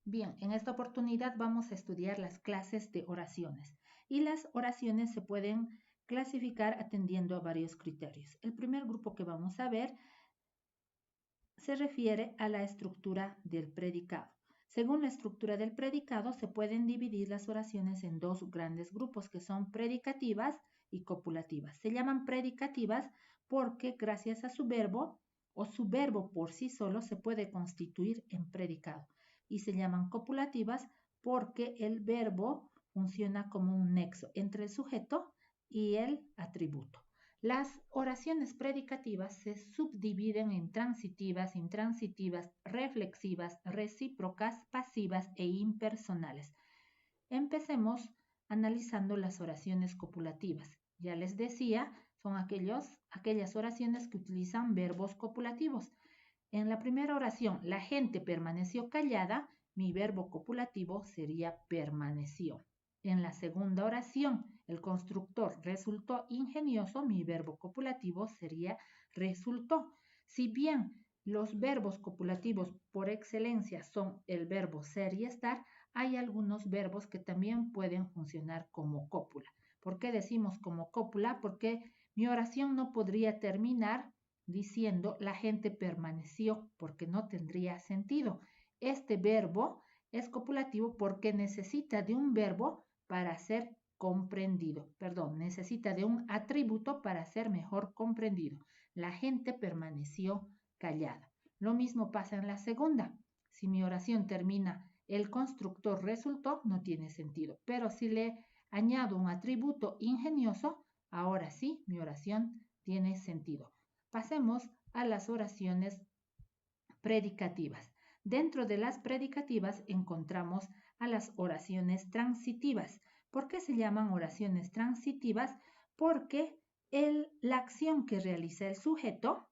Bien, en esta oportunidad vamos a estudiar las clases de oraciones y las oraciones se pueden clasificar atendiendo a varios criterios. El primer grupo que vamos a ver se refiere a la estructura del predicado. Según la estructura del predicado se pueden dividir las oraciones en dos grandes grupos que son predicativas y copulativas. Se llaman predicativas porque gracias a su verbo o su verbo por sí solo se puede constituir en predicado y se llaman copulativas porque el verbo funciona como un nexo entre el sujeto y el atributo. Las oraciones predicativas se subdividen en transitivas, intransitivas, reflexivas, recíprocas, pasivas e impersonales. Empecemos analizando las oraciones copulativas. Ya les decía, son aquellas oraciones que utilizan verbos copulativos. En la primera oración, la gente permaneció callada, mi verbo copulativo sería permaneció. En la segunda oración, el constructor resultó ingenioso, mi verbo copulativo sería resultó. Si bien los verbos copulativos por excelencia son el verbo ser y estar, hay algunos verbos que también pueden funcionar como cópula. ¿Por qué decimos como cópula? Porque mi oración no podría terminar diciendo la gente permaneció porque no tendría sentido. Este verbo es copulativo porque necesita de un verbo para ser comprendido. Perdón, necesita de un atributo para ser mejor comprendido. La gente permaneció callada. Lo mismo pasa en la segunda. Si mi oración termina el constructor resultó, no tiene sentido. Pero si le añado un atributo ingenioso, ahora sí, mi oración tiene sentido. Pasemos a las oraciones predicativas. Dentro de las predicativas encontramos a las oraciones transitivas. ¿Por qué se llaman oraciones transitivas? Porque la acción que realiza el sujeto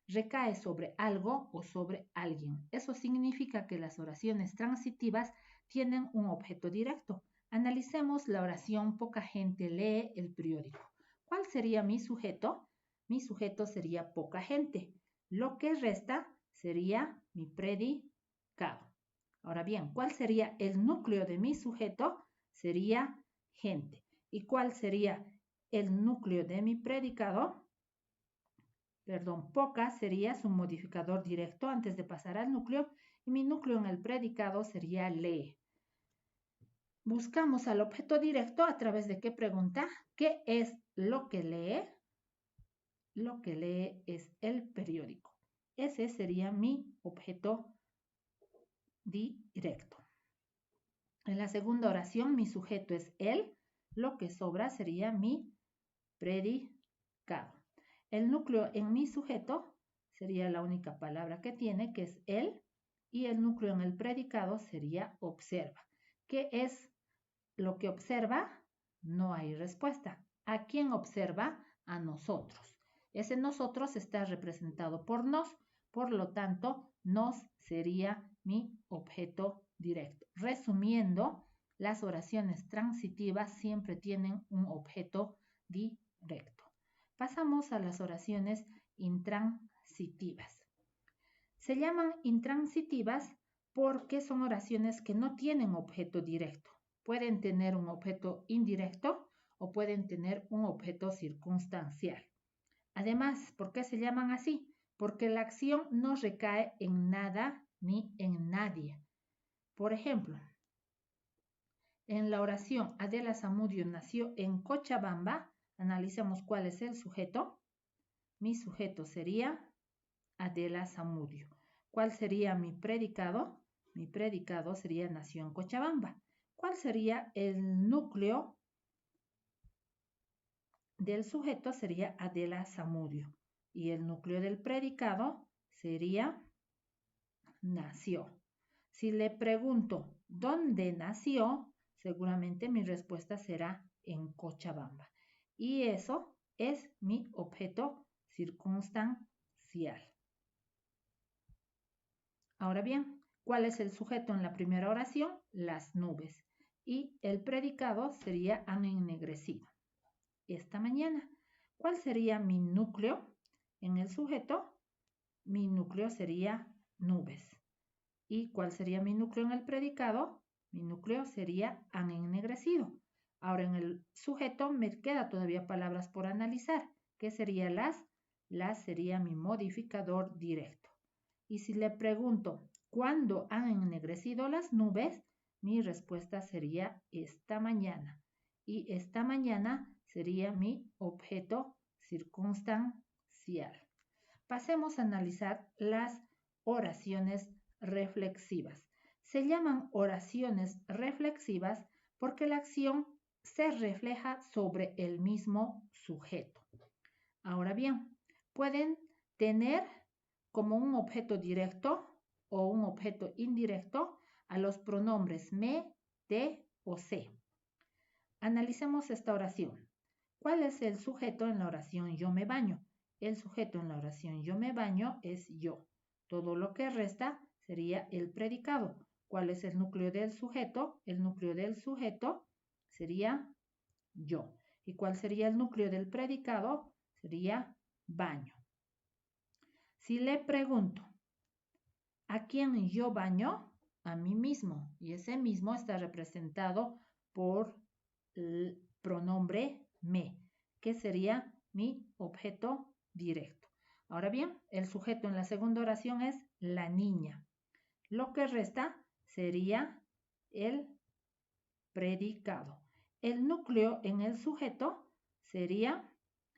recae sobre algo o sobre alguien. Eso significa que las oraciones transitivas tienen un objeto directo. Analicemos la oración poca gente lee el periódico. ¿Cuál sería mi sujeto? Mi sujeto sería poca gente. Lo que resta sería mi predicado. Ahora bien, ¿cuál sería el núcleo de mi sujeto? Sería gente. ¿Y cuál sería el núcleo de mi predicado? Perdón, poca sería su modificador directo antes de pasar al núcleo y mi núcleo en el predicado sería lee. Buscamos al objeto directo a través de qué pregunta. ¿Qué es lo que lee? Lo que lee es el periódico. Ese sería mi objeto directo. En la segunda oración, mi sujeto es él. Lo que sobra sería mi predicado. El núcleo en mi sujeto sería la única palabra que tiene, que es él. Y el núcleo en el predicado sería observa. ¿Qué es lo que observa? No hay respuesta. ¿A quién observa? A nosotros. Ese nosotros está representado por nos, por lo tanto, nos sería mi objeto directo. Resumiendo, las oraciones transitivas siempre tienen un objeto directo. Pasamos a las oraciones intransitivas. Se llaman intransitivas porque son oraciones que no tienen objeto directo. Pueden tener un objeto indirecto o pueden tener un objeto circunstancial. Además, ¿por qué se llaman así? Porque la acción no recae en nada ni en nadie. Por ejemplo, en la oración Adela Zamudio nació en Cochabamba, analicemos cuál es el sujeto. Mi sujeto sería Adela Zamudio. ¿Cuál sería mi predicado? Mi predicado sería nació en Cochabamba. ¿Cuál sería el núcleo del sujeto? Sería Adela Zamudio. Y el núcleo del predicado sería nació. Si le pregunto dónde nació, seguramente mi respuesta será en Cochabamba. Y eso es mi objeto circunstancial. Ahora bien, ¿cuál es el sujeto en la primera oración? Las nubes. Y el predicado sería han ennegrecido. Esta mañana. ¿Cuál sería mi núcleo en el sujeto? Mi núcleo sería nubes. ¿Y cuál sería mi núcleo en el predicado? Mi núcleo sería han ennegrecido. Ahora en el sujeto me queda todavía palabras por analizar. ¿Qué sería las? Las sería mi modificador directo. Y si le pregunto, ¿cuándo han ennegrecido las nubes? Mi respuesta sería esta mañana. Y esta mañana sería mi objeto circunstancial. Pasemos a analizar las oraciones reflexivas. Se llaman oraciones reflexivas porque la acción se refleja sobre el mismo sujeto. Ahora bien, pueden tener como un objeto directo o un objeto indirecto a los pronombres me, te o se. Analicemos esta oración. ¿Cuál es el sujeto en la oración yo me baño? El sujeto en la oración yo me baño es yo. Todo lo que resta sería el predicado. ¿Cuál es el núcleo del sujeto? El núcleo del sujeto sería yo. ¿Y cuál sería el núcleo del predicado? Sería baño. Si le pregunto, ¿a quién yo baño? A mí mismo. Y ese mismo está representado por el pronombre me, que sería mi objeto directo. Ahora bien, el sujeto en la segunda oración es la niña. Lo que resta sería el predicado. El núcleo en el sujeto sería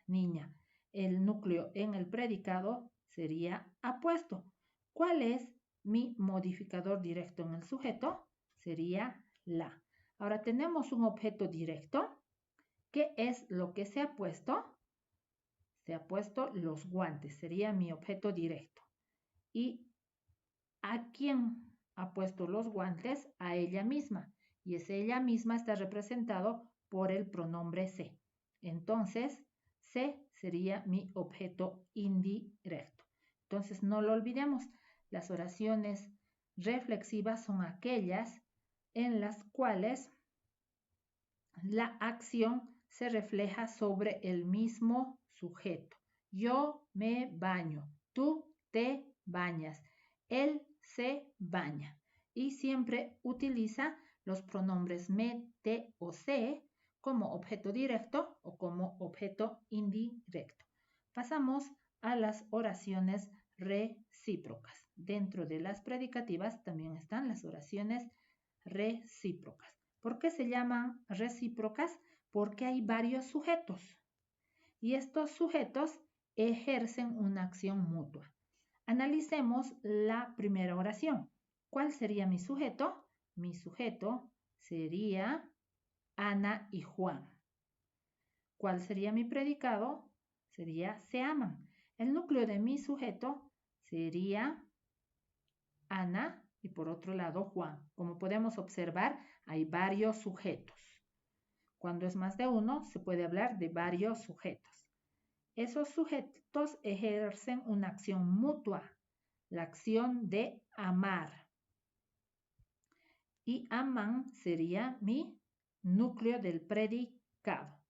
niña. El núcleo en el predicado sería apuesto. ¿Cuál es mi modificador directo en el sujeto? Sería la. Ahora tenemos un objeto directo. ¿Qué es lo que se ha puesto? Se ha puesto los guantes. Sería mi objeto directo. ¿Y a quién ha puesto los guantes? A ella misma. Y ese ella misma está representado por el pronombre se. Entonces, se sería mi objeto indirecto. Entonces, no lo olvidemos. Las oraciones reflexivas son aquellas en las cuales la acción se refleja sobre el mismo sujeto. Yo me baño, tú te bañas, él se baña. Y siempre utiliza los pronombres me, te o se como objeto directo o como objeto indirecto. Pasamos a las oraciones recíprocas. Dentro de las predicativas también están las oraciones recíprocas. ¿Por qué se llaman recíprocas? Porque hay varios sujetos y estos sujetos ejercen una acción mutua. Analicemos la primera oración. ¿Cuál sería mi sujeto? Mi sujeto sería Ana y Juan. ¿Cuál sería mi predicado? Sería se aman. El núcleo de mi sujeto sería Ana y por otro lado Juan. Como podemos observar, hay varios sujetos. Cuando es más de uno, se puede hablar de varios sujetos. Esos sujetos ejercen una acción mutua, la acción de amar. Y aman sería mi núcleo del predicado.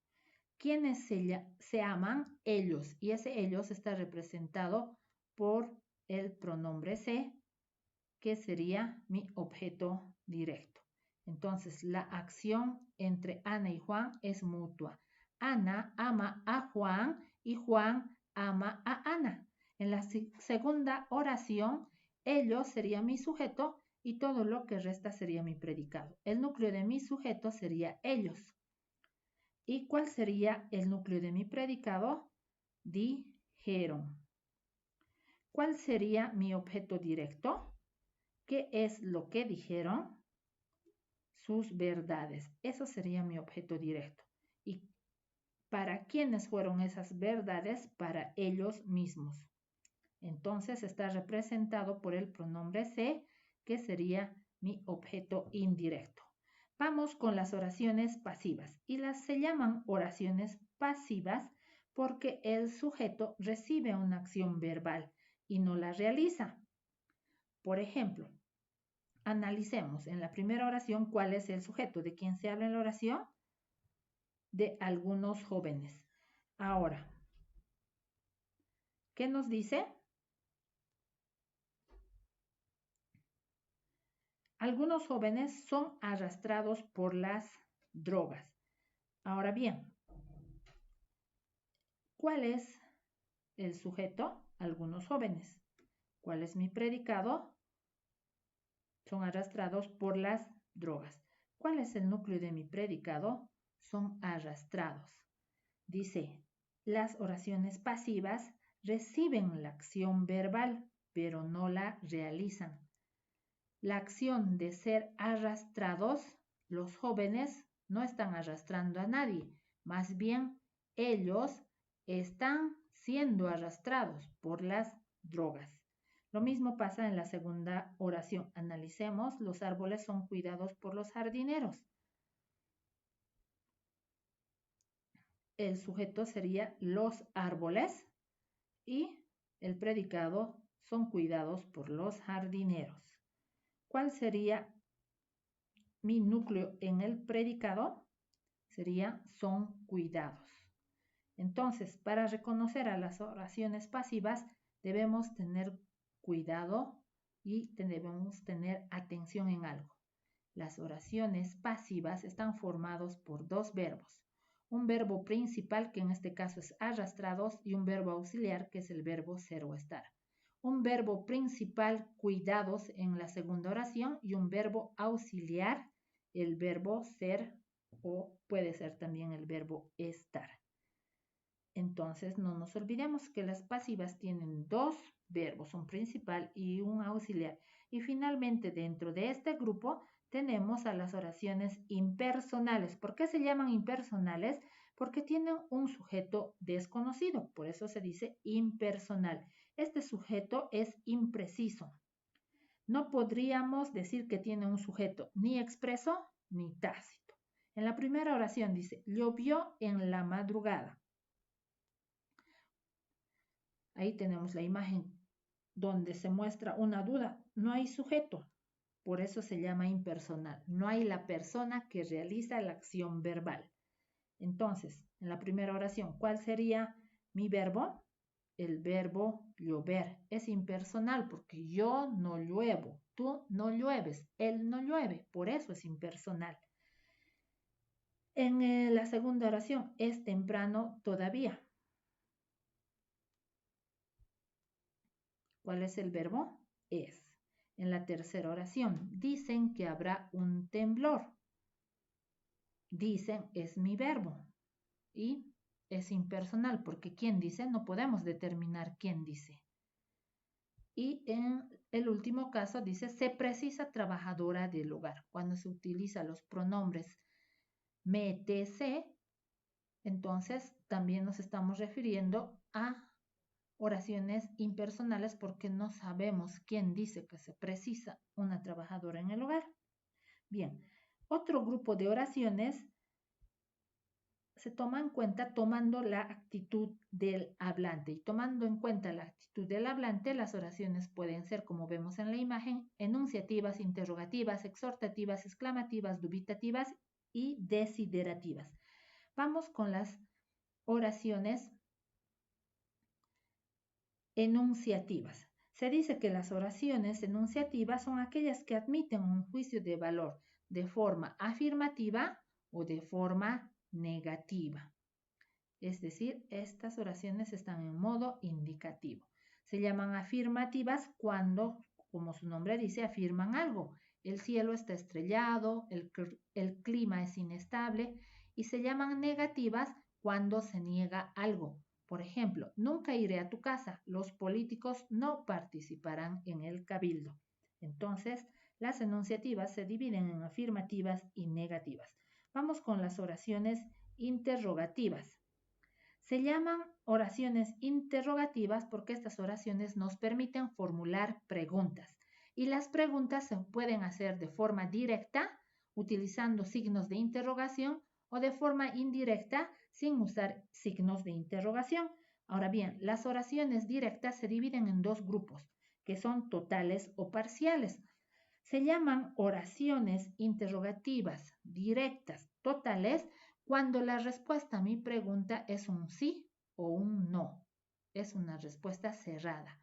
¿Quiénes se aman? Ellos. Y ese ellos está representado por el pronombre se, que sería mi objeto directo. Entonces, la acción entre Ana y Juan es mutua. Ana ama a Juan y Juan ama a Ana. En la segunda oración, ellos sería mi sujeto y todo lo que resta sería mi predicado. El núcleo de mi sujeto sería ellos. ¿Y cuál sería el núcleo de mi predicado? Dijeron. ¿Cuál sería mi objeto directo? ¿Qué es lo que dijeron? Sus verdades. Eso sería mi objeto directo. ¿Y para quiénes fueron esas verdades? Para ellos mismos. Entonces está representado por el pronombre se, que sería mi objeto indirecto. Vamos con las oraciones pasivas. Y las se llaman oraciones pasivas porque el sujeto recibe una acción verbal y no la realiza. Por ejemplo, analicemos en la primera oración cuál es el sujeto. ¿De quién se habla en la oración? De algunos jóvenes. Ahora, ¿qué nos dice? Algunos jóvenes son arrastrados por las drogas. Ahora bien, ¿cuál es el sujeto? Algunos jóvenes. ¿Cuál es mi predicado? Son arrastrados por las drogas. ¿Cuál es el núcleo de mi predicado? Son arrastrados. Dice, las oraciones pasivas reciben la acción verbal, pero no la realizan. La acción de ser arrastrados, los jóvenes no están arrastrando a nadie, más bien ellos están siendo arrastrados por las drogas. Lo mismo pasa en la segunda oración. Analicemos, los árboles son cuidados por los jardineros. El sujeto sería los árboles y el predicado son cuidados por los jardineros. ¿Cuál sería mi núcleo en el predicado? Sería son cuidados. Entonces, para reconocer a las oraciones pasivas, debemos tener cuidado y debemos tener atención en algo. Las oraciones pasivas están formadas por dos verbos. Un verbo principal, que en este caso es arrastrados, y un verbo auxiliar, que es el verbo ser o estar. Un verbo principal, cuidados, en la segunda oración, y un verbo auxiliar, el verbo ser, o puede ser también el verbo estar. Entonces, no nos olvidemos que las pasivas tienen dos verbos, un principal y un auxiliar. Y finalmente, dentro de este grupo, tenemos a las oraciones impersonales. ¿Por qué se llaman impersonales? Porque tienen un sujeto desconocido, por eso se dice impersonal. Este sujeto es impreciso. No podríamos decir que tiene un sujeto ni expreso ni tácito. En la primera oración dice, llovió en la madrugada. Ahí tenemos la imagen donde se muestra una duda. No hay sujeto, por eso se llama impersonal. No hay la persona que realiza la acción verbal. Entonces, en la primera oración, ¿cuál sería mi verbo? El verbo llover. Es impersonal porque yo no lluevo, tú no llueves, él no llueve, por eso es impersonal. En la segunda oración, es temprano todavía. ¿Cuál es el verbo? Es. En la tercera oración, dicen que habrá un temblor. Dicen es mi verbo y es impersonal porque ¿quién dice? No podemos determinar quién dice. Y en el último caso dice, se precisa trabajadora del hogar. Cuando se utilizan los pronombres me, te, se, entonces también nos estamos refiriendo a oraciones impersonales porque no sabemos quién dice que se precisa una trabajadora en el hogar. Bien, otro grupo de oraciones se toma en cuenta tomando la actitud del hablante. Y tomando en cuenta la actitud del hablante, las oraciones pueden ser, como vemos en la imagen, enunciativas, interrogativas, exhortativas, exclamativas, dubitativas y desiderativas. Vamos con las oraciones enunciativas. Se dice que las oraciones enunciativas son aquellas que admiten un juicio de valor de forma afirmativa o de forma negativa. Es decir, estas oraciones están en modo indicativo. Se llaman afirmativas cuando, como su nombre dice, afirman algo. El cielo está estrellado, el clima es inestable, y se llaman negativas cuando se niega algo. Por ejemplo, nunca iré a tu casa. Los políticos no participarán en el cabildo. Entonces, las enunciativas se dividen en afirmativas y negativas. Vamos con las oraciones interrogativas. Se llaman oraciones interrogativas porque estas oraciones nos permiten formular preguntas. Y las preguntas se pueden hacer de forma directa, utilizando signos de interrogación, o de forma indirecta, sin usar signos de interrogación. Ahora bien, las oraciones directas se dividen en dos grupos, que son totales o parciales. Se llaman oraciones interrogativas directas totales cuando la respuesta a mi pregunta es un sí o un no. Es una respuesta cerrada.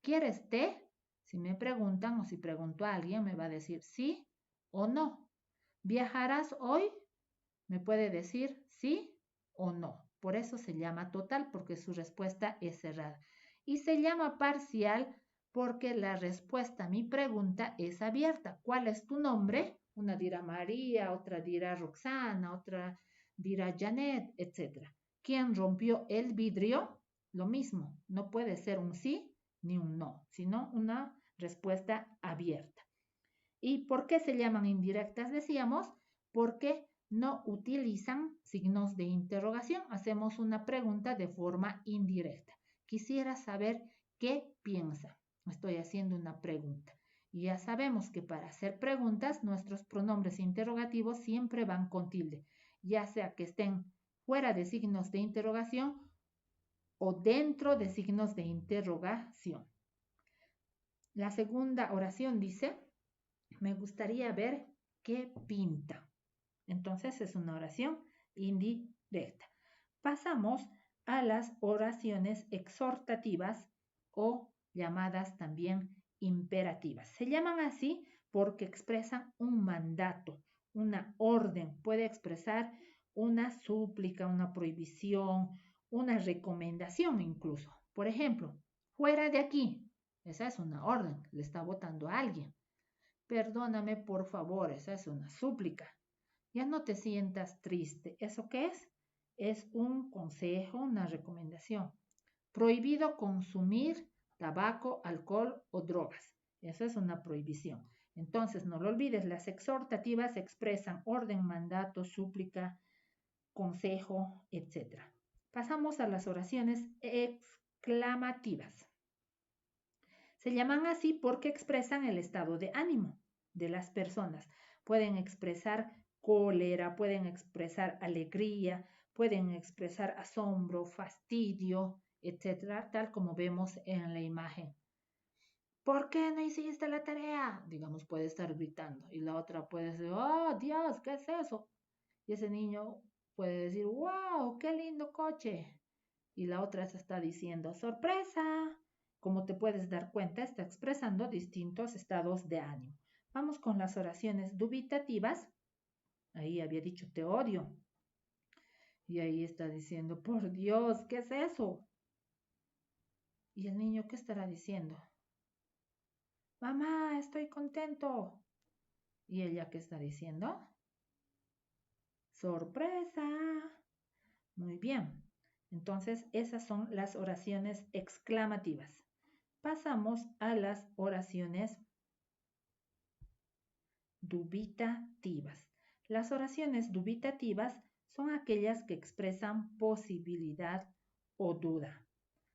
¿Quieres té? Si me preguntan o si pregunto a alguien, me va a decir sí o no. ¿Viajarás hoy? Me puede decir sí o no. Por eso se llama total, porque su respuesta es cerrada. Y se llama parcial porque la respuesta a mi pregunta es abierta. ¿Cuál es tu nombre? Una dirá María, otra dirá Roxana, otra dirá Janet, etc. ¿Quién rompió el vidrio? Lo mismo, no puede ser un sí ni un no, sino una respuesta abierta. ¿Y por qué se llaman indirectas? Decíamos, porque no utilizan signos de interrogación. Hacemos una pregunta de forma indirecta. Quisiera saber qué piensa. Estoy haciendo una pregunta. Y ya sabemos que para hacer preguntas, nuestros pronombres interrogativos siempre van con tilde, ya sea que estén fuera de signos de interrogación o dentro de signos de interrogación. La segunda oración dice, me gustaría ver qué pinta. Entonces es una oración indirecta. Pasamos a las oraciones exhortativas o llamadas también imperativas. Se llaman así porque expresan un mandato, una orden. Puede expresar una súplica, una prohibición, una recomendación incluso. Por ejemplo, fuera de aquí. Esa es una orden, le está votando a alguien. Perdóname, por favor, esa es una súplica. Ya no te sientas triste. ¿Eso qué es? Es un consejo, una recomendación. Prohibido consumir tabaco, alcohol o drogas. Eso es una prohibición. Entonces, no lo olvides, las exhortativas expresan orden, mandato, súplica, consejo, etc. Pasamos a las oraciones exclamativas. Se llaman así porque expresan el estado de ánimo de las personas. Pueden expresar cólera, pueden expresar alegría, pueden expresar asombro, fastidio, etcétera, tal como vemos en la imagen. ¿Por qué no hiciste la tarea? Digamos, puede estar gritando. Y la otra puede decir, oh, Dios, ¿qué es eso? Y ese niño puede decir, wow, qué lindo coche. Y la otra se está diciendo, sorpresa. Como te puedes dar cuenta, está expresando distintos estados de ánimo. Vamos con las oraciones dubitativas. Ahí había dicho te odio. Y ahí está diciendo, por Dios, ¿qué es eso? Y el niño, ¿qué estará diciendo? Mamá, estoy contento. ¿Y ella qué está diciendo? Sorpresa. Muy bien. Entonces, esas son las oraciones exclamativas. Pasamos a las oraciones dubitativas. Las oraciones dubitativas son aquellas que expresan posibilidad o duda.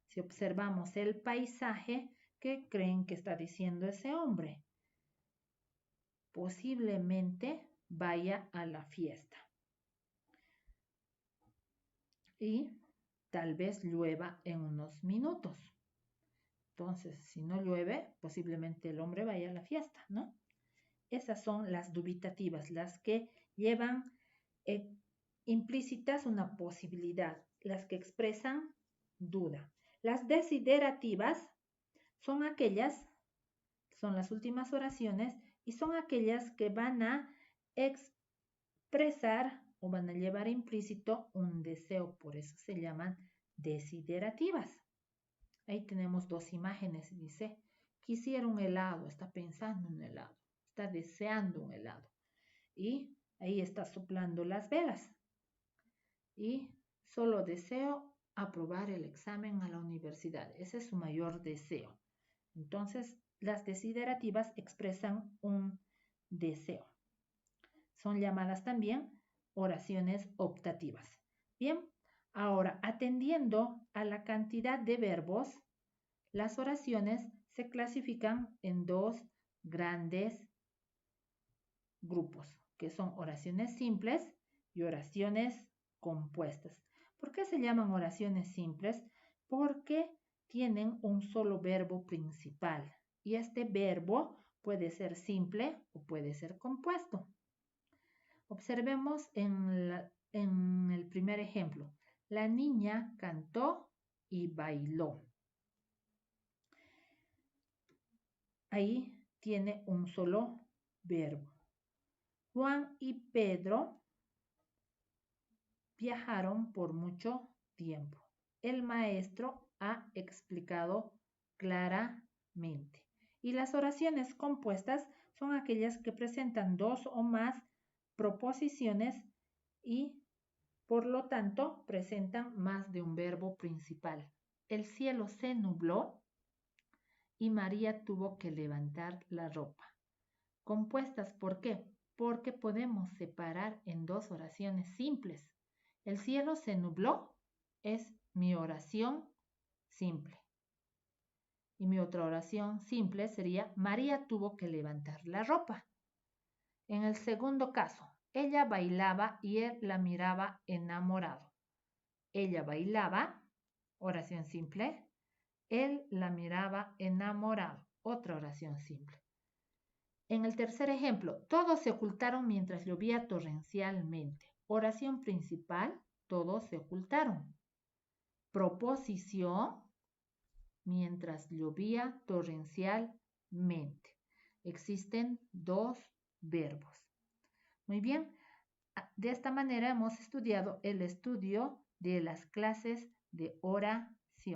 Si observamos el paisaje, ¿qué creen que está diciendo ese hombre? Posiblemente vaya a la fiesta. Y tal vez llueva en unos minutos. Entonces, si no llueve, posiblemente el hombre vaya a la fiesta, ¿no? Esas son las dubitativas, las que llevan implícitas una posibilidad, las que expresan duda. Las desiderativas son aquellas, son las últimas oraciones y son aquellas que van a expresar o van a llevar implícito un deseo, por eso se llaman desiderativas. Ahí tenemos dos imágenes, dice, quisiera un helado, está pensando en un helado, está deseando un helado. Y ahí está soplando las velas. Y solo deseo aprobar el examen a la universidad. Ese es su mayor deseo. Entonces, las desiderativas expresan un deseo. Son llamadas también oraciones optativas. Bien, ahora, atendiendo a la cantidad de verbos, las oraciones se clasifican en dos grandes grupos, que son oraciones simples y oraciones compuestas. ¿Por qué se llaman oraciones simples? Porque tienen un solo verbo principal y este verbo puede ser simple o puede ser compuesto. Observemos en el primer ejemplo. La niña cantó y bailó. ahí tiene un solo verbo. Juan y Pedro viajaron por mucho tiempo. El maestro ha explicado claramente. Y las oraciones compuestas son aquellas que presentan dos o más proposiciones y por lo tanto presentan más de un verbo principal. El cielo se nubló y María tuvo que levantar la ropa. Compuestas, ¿por qué? Porque podemos separar en dos oraciones simples. El cielo se nubló es mi oración simple. Y mi otra oración simple sería María tuvo que levantar la ropa. En el segundo caso, ella bailaba y él la miraba enamorado. Ella bailaba, oración simple. Él la miraba enamorado, otra oración simple. En el tercer ejemplo, todos se ocultaron mientras llovía torrencialmente. Oración principal, todos se ocultaron. Proposición, mientras llovía torrencialmente. Existen dos verbos. Muy bien, de esta manera hemos estudiado el estudio de las clases de oración.